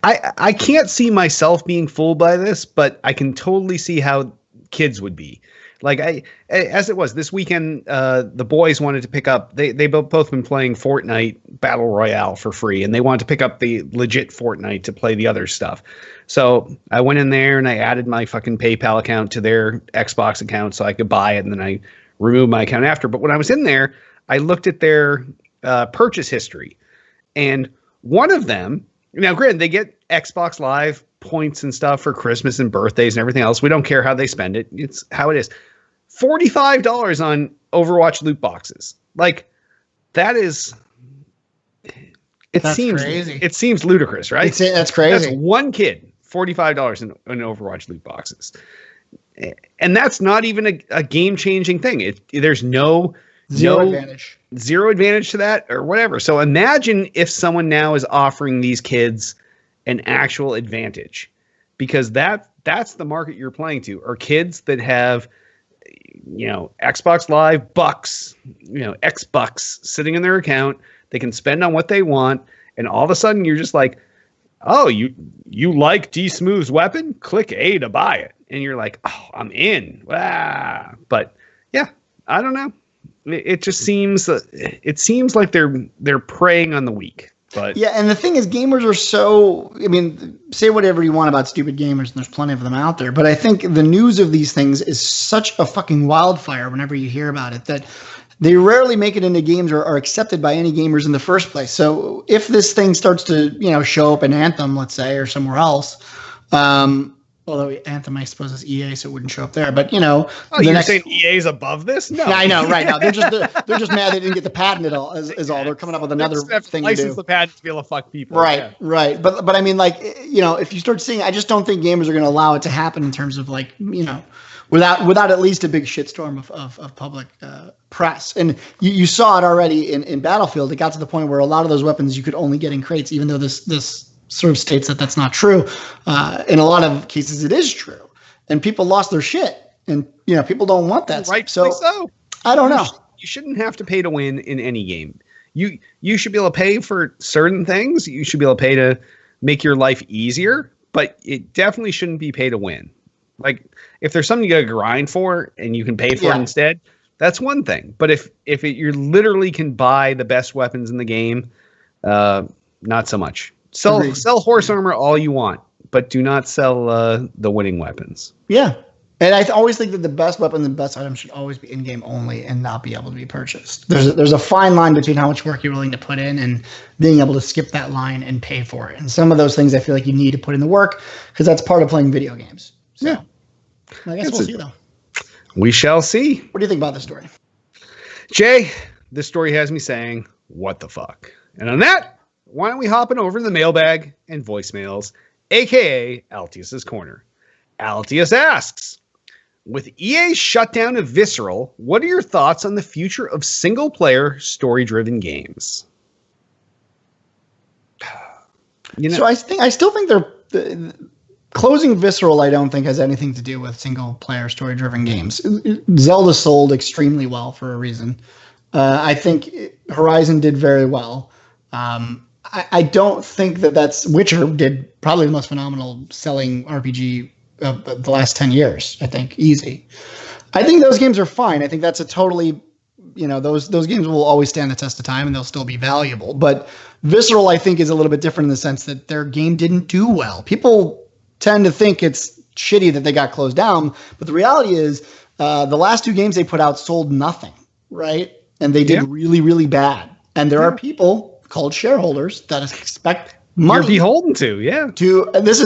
I can't see myself being fooled by this, but I can totally see how kids would be. Like as it was this weekend, the boys wanted to pick up. They both been playing Fortnite Battle Royale for free, and they wanted to pick up the legit Fortnite to play the other stuff. So I went in there and I added my fucking PayPal account to their Xbox account so I could buy it, and then I removed my account after. But when I was in there, I looked at their purchase history, and one of them. Now, granted, they get Xbox Live points and stuff for Christmas and birthdays and everything else. We don't care how they spend it. It's how it is. $45 on Overwatch loot boxes. Like, that is... That's crazy. It seems ludicrous, right? That's crazy. That's one kid, $45 in Overwatch loot boxes. And that's not even a game-changing thing. There's no advantage. Zero advantage to that or whatever. So imagine if someone now is offering these kids an actual advantage, because that's the market you're playing to, are kids that have, Xbox Live bucks, X-bucks sitting in their account. They can spend on what they want. And all of a sudden you're just like, oh, you like D Smooth's weapon? Click A to buy it. And you're like, oh, I'm in. Ah. But yeah, I don't know. It just seems like they're preying on the weak. But yeah, and the thing is, gamers are so. I mean, say whatever you want about stupid gamers, and there's plenty of them out there. But I think the news of these things is such a fucking wildfire whenever you hear about it that they rarely make it into games or are accepted by any gamers in the first place. So if this thing starts to show up in Anthem, let's say, or somewhere else. Although Anthem, I suppose, is EA, so it wouldn't show up there. But you're saying EA's above this? No, yeah, I know, right? Now they're just mad they didn't get the patent at all. Is all they're coming up with another thing to do. License the patent to be able to fuck people. Right, yeah. Right. But I mean, like, if you start seeing, I just don't think gamers are going to allow it to happen in terms of like, without at least a big shitstorm of public press. And you saw it already in Battlefield. It got to the point where a lot of those weapons you could only get in crates, even though this sort of states that that's not true. In a lot of cases, it is true, and people lost their shit, and people don't want that. Right. So I don't know. You shouldn't have to pay to win in any game. You should be able to pay for certain things. You should be able to pay to make your life easier, but it definitely shouldn't be pay to win. Like if there's something you got to grind for and you can pay for it instead, that's one thing. But if you literally can buy the best weapons in the game, not so much. Sell horse armor all you want, but do not sell the winning weapons. Yeah. And I always think that the best weapon, the best item should always be in-game only and not be able to be purchased. There's a fine line between how much work you're willing to put in and being able to skip that line and pay for it. And some of those things I feel like you need to put in the work because that's part of playing video games. So, yeah. I guess we'll see, though. We shall see. What do you think about this story? Jay, this story has me saying, what the fuck? And on that, why don't we hop over to the mailbag and voicemails, a.k.a. Altius's Corner. Altius asks, with EA's shutdown of Visceral, what are your thoughts on the future of single-player, story-driven games? So I still think they're closing Visceral. I don't think has anything to do with single-player, story-driven games. Zelda sold extremely well for a reason. I think Horizon did very well. I don't think that's Witcher did probably the most phenomenal selling RPG of the last 10 years. I think easy. I think those games are fine. I think that's a totally, those games will always stand the test of time and they'll still be valuable. But Visceral, I think, is a little bit different in the sense that their game didn't do well. People tend to think it's shitty that they got closed down, but the reality is the last two games they put out sold nothing, right? And they did really, really bad. And there are people called shareholders that expect money. You're beholden to, yeah.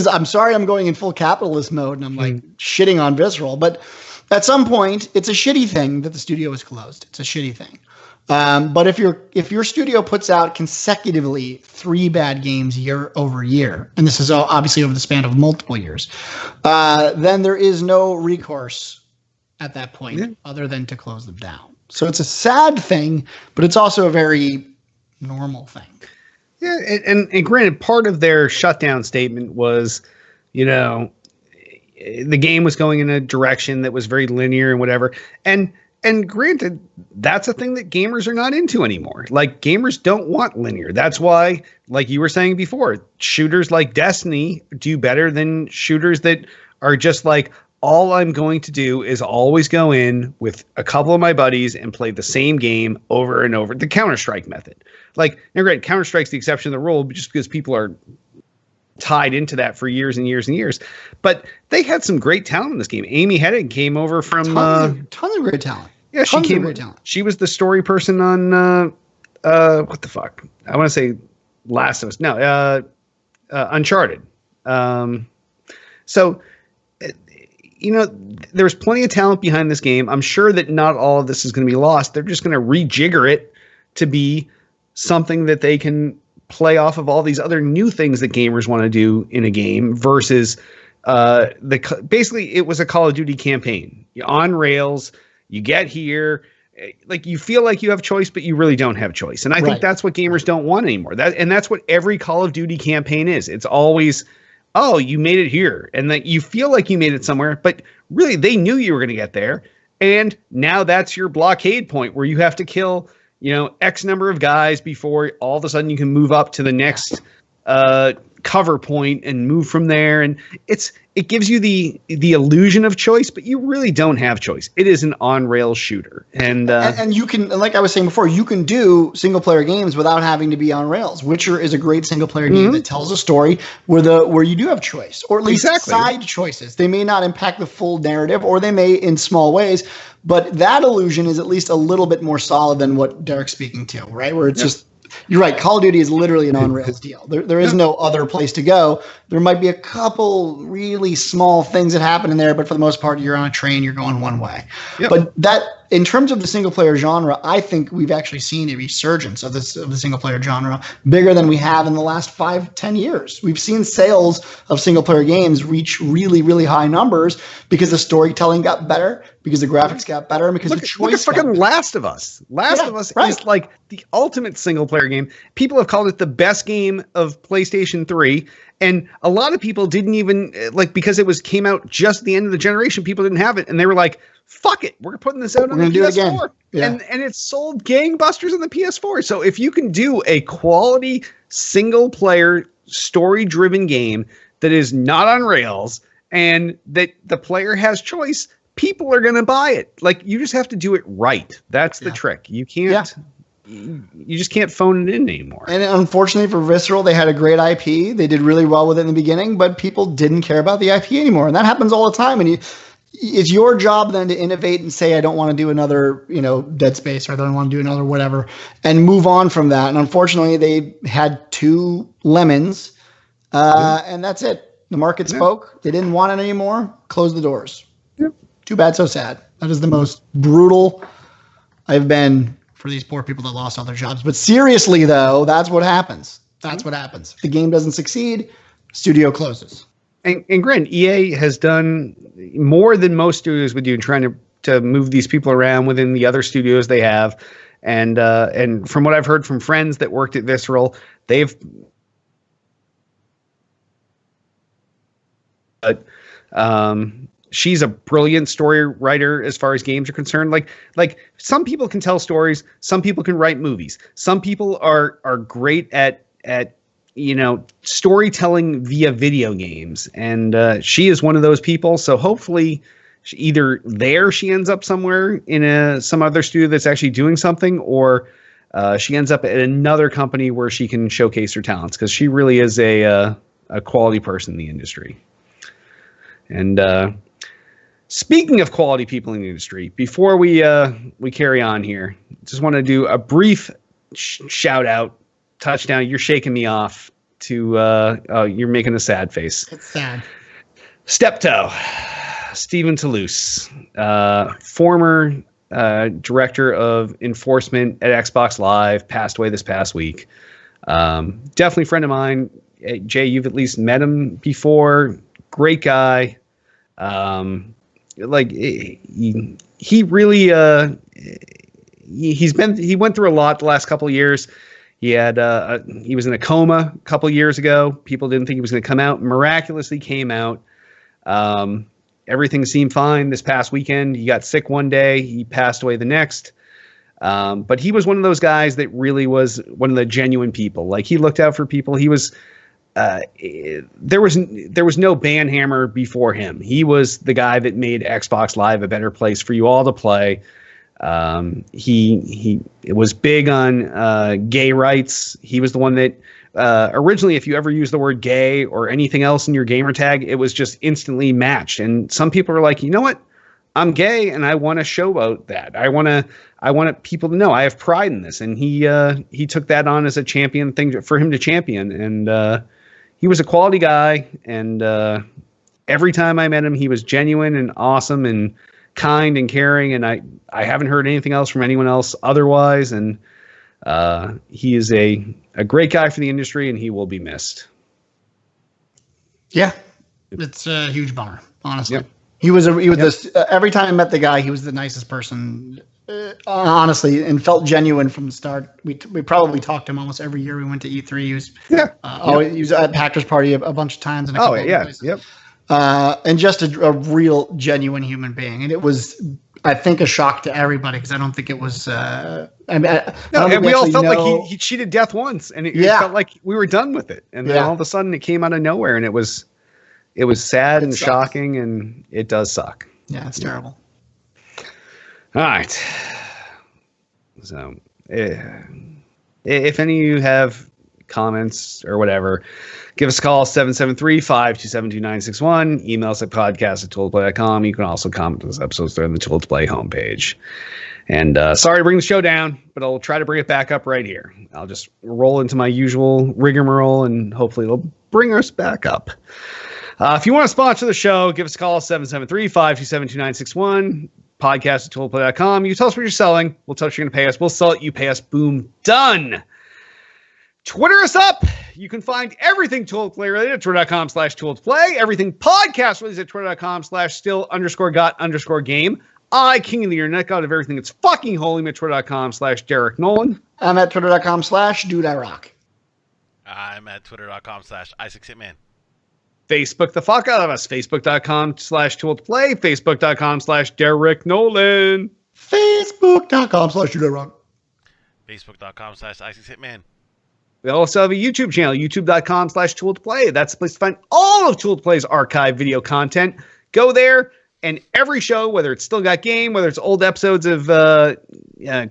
I'm sorry I'm going in full capitalist mode and I'm like shitting on Visceral, but at some point it's a shitty thing that the studio is closed. It's a shitty thing. But if your studio puts out consecutively 3 bad games year over year, and this is obviously over the span of multiple years, then there is no recourse at that point other than to close them down. So it's a sad thing, but it's also a very normal thing. Yeah, and granted, part of their shutdown statement was, the game was going in a direction that was very linear and whatever. And granted, that's a thing that gamers are not into anymore. Like, gamers don't want linear. That's why, like you were saying before, shooters like Destiny do better than shooters that are just like, all I'm going to do is always go in with a couple of my buddies and play the same game over and over. The Counter-Strike method. Like, and granted, Counter-Strike's the exception to the rule just because people are tied into that for years and years and years. But they had some great talent in this game. Amy Hennig came over from tons of great talent. Yeah, she came. She was the story person on what the fuck? I want to say Last of Us. No, Uncharted. So there's plenty of talent behind this game. I'm sure that not all of this is going to be lost. They're just going to rejigger it to be something that they can play off of all these other new things that gamers want to do in a game versus basically it was a Call of Duty campaign. You're on rails, you get here, like you feel like you have choice, but you really don't have choice. And I think that's what gamers don't want anymore. That's what every Call of Duty campaign is. It's always, oh, you made it here. And that you feel like you made it somewhere, but really they knew you were going to get there. And now that's your blockade point where you have to kill, X number of guys before all of a sudden you can move up to the next cover point and move from there. And it gives you the illusion of choice, but you really don't have choice. It is an on-rail shooter. And you can, like I was saying before, you can do single-player games without having to be on rails. Witcher is a great single-player game that tells a story where you do have choice, or at least side choices. They may not impact the full narrative, or they may in small ways, but that illusion is at least a little bit more solid than what Derek's speaking to, right? Where it's just, you're right, Call of Duty is literally an on-rails deal. There is no other place to go. There might be a couple really small things that happen in there, but for the most part, you're on a train, you're going one way. Yep. But that, in terms of the single-player genre, I think we've actually seen a resurgence of the single-player genre bigger than we have in the last 5-10 years. We've seen sales of single-player games reach really, really high numbers because the storytelling got better, because the graphics got better, and because the choice got better. Look at fucking Last of Us. Last of Us is like the ultimate single-player game. People have called it the best game of PlayStation 3. And a lot of people didn't even because it came out just at the end of the generation. People didn't have it, and they were like, "Fuck it, we're putting this out on the PS4." And it sold gangbusters on the PS4. So if you can do a quality single player story driven game that is not on rails and that the player has choice, people are going to buy it. Like, you just have to do it right. That's the trick. You can't. You just can't phone it in anymore. And unfortunately for Visceral, they had a great IP. They did really well with it in the beginning, but people didn't care about the IP anymore. And that happens all the time. And it's your job then to innovate and say, I don't want to do another, Dead Space, or I don't want to do another whatever, and move on from that. And unfortunately, they had 2 lemons, and that's it. The market spoke. They didn't want it anymore. Close the doors. Too bad, so sad. That is the most brutal I've been for these poor people that lost all their jobs. But seriously, though, that's what happens. That's what happens. If the game doesn't succeed, studio closes. And granted, EA has done more than most studios would do in trying to move these people around within the other studios they have. And from what I've heard from friends that worked at Visceral, they've she's a brilliant story writer as far as games are concerned. Like some people can tell stories, some people can write movies. Some people are great at storytelling via video games, and she is one of those people. So hopefully either she ends up somewhere in some other studio that's actually doing something, or she ends up at another company where she can showcase her talents, because she really is a quality person in the industry. And speaking of quality people in the industry, before we carry on here, just want to do a brief shout out. Touchdown, you're shaking me off to you're making a sad face. It's sad. Steptoe, Stephen Toulouse, former director of enforcement at Xbox Live, passed away this past week. Definitely a friend of mine. Jay, you've at least met him before. Great guy. He really he went through a lot the last couple of years. He had he was in a coma a couple of years ago. People didn't think he was going to come out. Miraculously came out. Everything seemed fine this past weekend. He got sick one day. He passed away the next. But he was one of those guys that really was one of the genuine people. Like, he looked out for people. He was there was no banhammer before him. He was the guy that made Xbox Live a better place for you all to play. He was big on gay rights. He was the one that originally, if you ever used the word gay or anything else in your gamer tag, it was just instantly matched. And some people are like, you know what? I'm gay and I want to show out that. I want people to know I have pride in this. And he took that on as a champion thing for him to champion. And he was a quality guy. And every time I met him, he was genuine and awesome and kind and caring. And I haven't heard anything else from anyone else otherwise. And he is a great guy for the industry, and he will be missed. Yeah, it's a huge bummer, honestly. Yep. He was this, every time I met the guy, he was the nicest person, honestly, and felt genuine from the start. We probably talked to him almost every year we went to E3. He was he was at Packers Party a bunch of times. And and just a real genuine human being. And it was, I think, a shock to everybody, because I don't think it was. And we all felt like he cheated death once, and it felt like we were done with it. And then all of a sudden, it came out of nowhere, and it was sad and shocking, and it does suck. Yeah, it's terrible. All right. So, if any of you have comments or whatever, give us a call, 773-527-2961. Email us at podcast@tooledplay.com. You can also comment on this episode there on the Tool to Play homepage. And sorry to bring the show down, but I'll try to bring it back up right here. I'll just roll into my usual rigmarole, and hopefully it'll bring us back up. If you want to sponsor the show, give us a call, 773-527-2961. Podcast@tooledplay.com. You tell us what you're selling. We'll tell us you're going to pay us. We'll sell it. You pay us. Boom. Done. Twitter us up. You can find everything Tool to Play related at twitter.com/Tool to Play. Everything podcast related at twitter.com/still_got_game. I, king of the internet, god of everything that's fucking holy, at twitter.com/Derek Nolan. I'm at twitter.com/Dude I Rock. I'm at twitter.com/IsaacHitman. Facebook the fuck out of us. Facebook.com/Tool to Play. Facebook.com/Derek Nolan. Facebook.com/Dude I Rock. Facebook.com/IsaacHitman. We also have a YouTube channel, youtube.com/Tool to Play. That's the place to find all of Tool to Play's archive video content. Go there, and every show, whether it's Still Got Game, whether it's old episodes of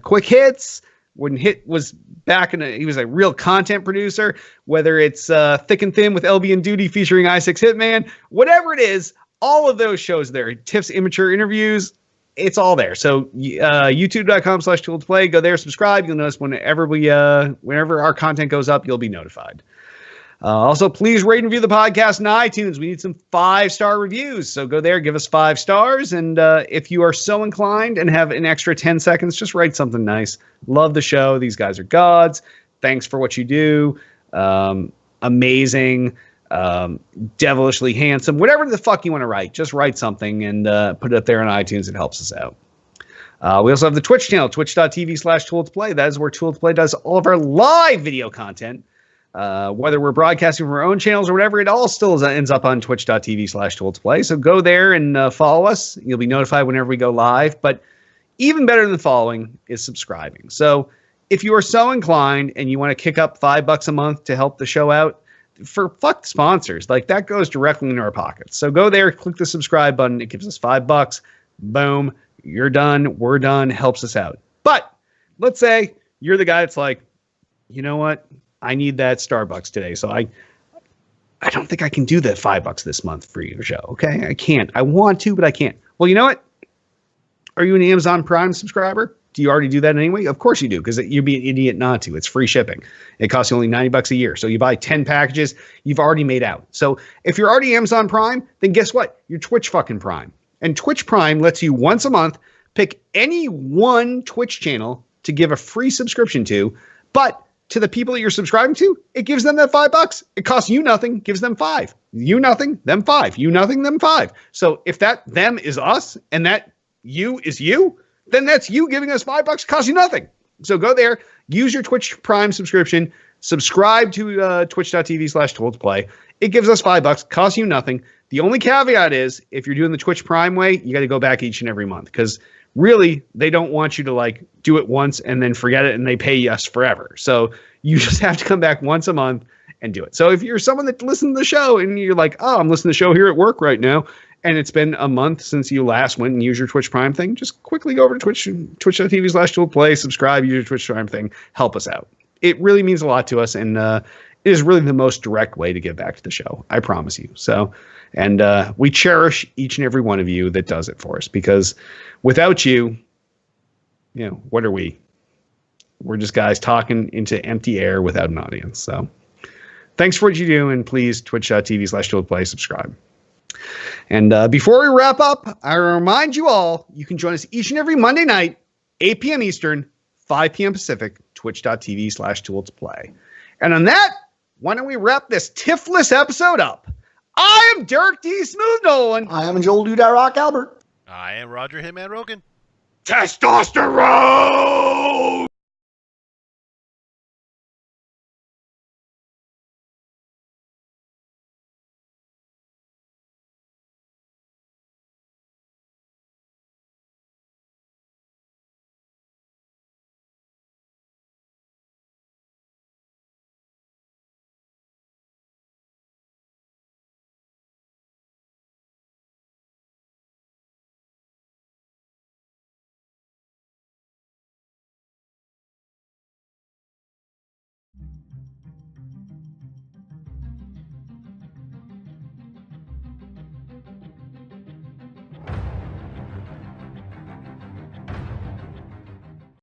Quick Hits, when Hit was back he was a real content producer, whether it's Thick and Thin with LB and Duty featuring Isaac's Hitman, whatever it is, all of those shows there. Tiff's immature interviews, it's all there. So youtube.com/Tool to Play. Go there, subscribe. You'll notice whenever our content goes up, you'll be notified. Also, please rate and review the podcast on iTunes. We need some 5-star reviews. So go there, give us 5 stars. And if you are so inclined and have an extra 10 seconds, just write something nice. Love the show. These guys are gods. Thanks for what you do. Amazing. Devilishly handsome. Whatever the fuck you want to write. Just write something and put it up there on iTunes. It helps us out. We also have the Twitch channel, twitch.tv/Tool to Play. That is where Tool to Play does all of our live video content. Whether we're broadcasting from our own channels or whatever, it all still ends up on twitch.tv/Tool to Play. So go there and follow us. You'll be notified whenever we go live. But even better than following is subscribing. So if you are so inclined and you want to kick up $5 a month to help the show out, for fuck sponsors, like that goes directly into our pockets. So go there, click the subscribe button. It gives us $5. Boom. You're done. We're done. Helps us out. But let's say you're the guy that's like, you know what? I need that Starbucks today. So I don't think I can do that $5 this month for your show. Okay. I can't. I want to, but I can't. Well, you know what? Are you an Amazon Prime subscriber? Do you already do that anyway? Of course you do, because you'd be an idiot not to. It's free shipping. It costs you only $90 a year. So you buy 10 packages, you've already made out. So if you're already Amazon Prime, then guess what? You're Twitch fucking Prime. And Twitch Prime lets you once a month Pick any one Twitch channel to give a free subscription to, but to the people that you're subscribing to, it gives them that $5. It costs you nothing, gives them $5. You nothing, them $5. You nothing, them $5. So if that them is us and that you is you, then that's you giving us $5, costs you nothing. So go there, use your Twitch Prime subscription, subscribe to twitch.tv/toldplay. It gives us $5, costs you nothing. The only caveat is if you're doing the Twitch Prime way, you got to go back each and every month because really they don't want you to like do it once and then forget it and they pay us forever. So you just have to come back once a month and do it. So if you're someone that listens to the show and you're like, oh, I'm listening to the show here at work right now, and it's been a month since you last went and used your Twitch Prime thing, just quickly go over to twitch.tv/toldplay, subscribe, use your Twitch Prime thing, help us out. It really means a lot to us, and it is really the most direct way to give back to the show. I promise you. So, and we cherish each and every one of you that does it for us, because without you, you know, what are we? We're just guys talking into empty air without an audience. So thanks for what you do, and please twitch.tv/toldplay, subscribe. And before we wrap up, I remind you all, you can join us each and every Monday night, 8 p.m. Eastern, 5 p.m. Pacific, twitch.tv/toldplay. And on that, why don't we wrap this tiffless episode up? I am Derek D. Smooth Nolan. I am Joel Duda-Rock Albert. I am Roger Hitman Rogan. Testosterone!